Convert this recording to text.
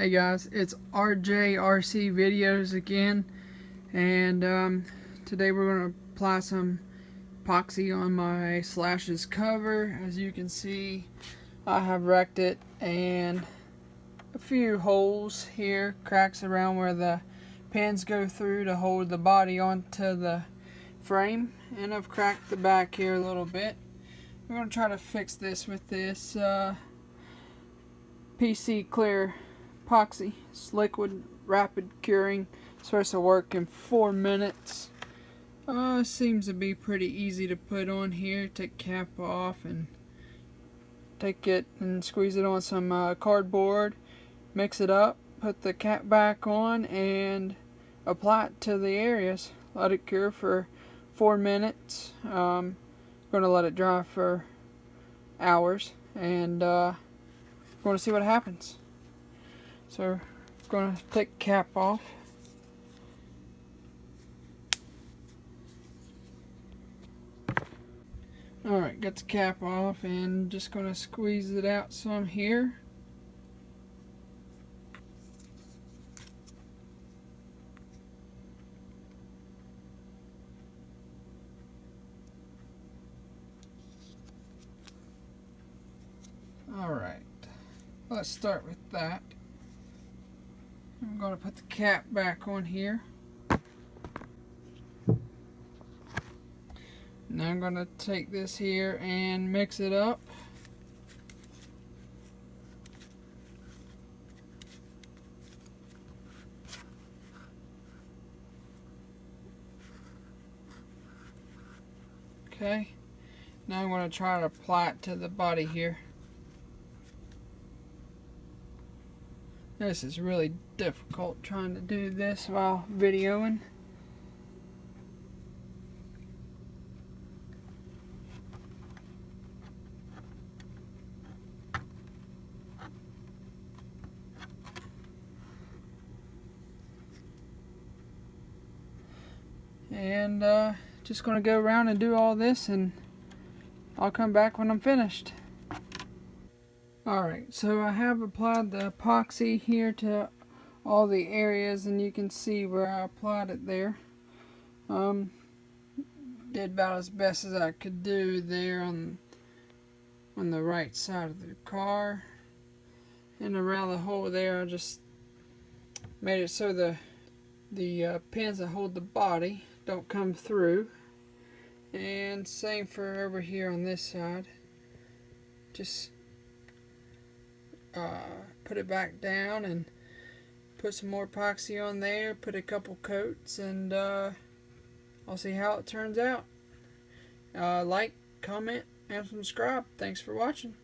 Hey guys, it's RJRC Videos again, and today we're going to apply some epoxy on my Slash's cover. As you can see, I have wrecked it, and a few holes here, cracks around where the pins go through to hold the body onto the frame, and I've cracked the back here a little bit. We're going to try to fix this with this PC Clear Epoxy. It's liquid, rapid curing. It's supposed to work in 4 minutes. Seems to be pretty easy to put on here. Take cap off and take it and squeeze it on some cardboard. Mix it up. Put the cap back on and apply it to the areas. Let it cure for 4 minutes. Going to let it dry for hours and going to see what happens. So going to take the cap off. Alright, got the cap off and just going to squeeze it out some here. Alright, let's start with that. I'm going to put the cap back on here. Now I'm going to take this here and mix it up. Okay, now I'm going to try to apply it to the body here. This is really difficult trying to do this while videoing. And just going to go around and do all this, and I'll come back when I'm finished. Alright, so I have applied the epoxy here to all the areas, and you can see where I applied it there. Did about as best as I could do there on the right side of the car. And around the hole there, I just made it so the pins that hold the body don't come through. And same for over here on this side. Just put it back down and put some more epoxy on there, put a couple coats, and I'll see how it turns out. Like, comment, and subscribe. Thanks for watching.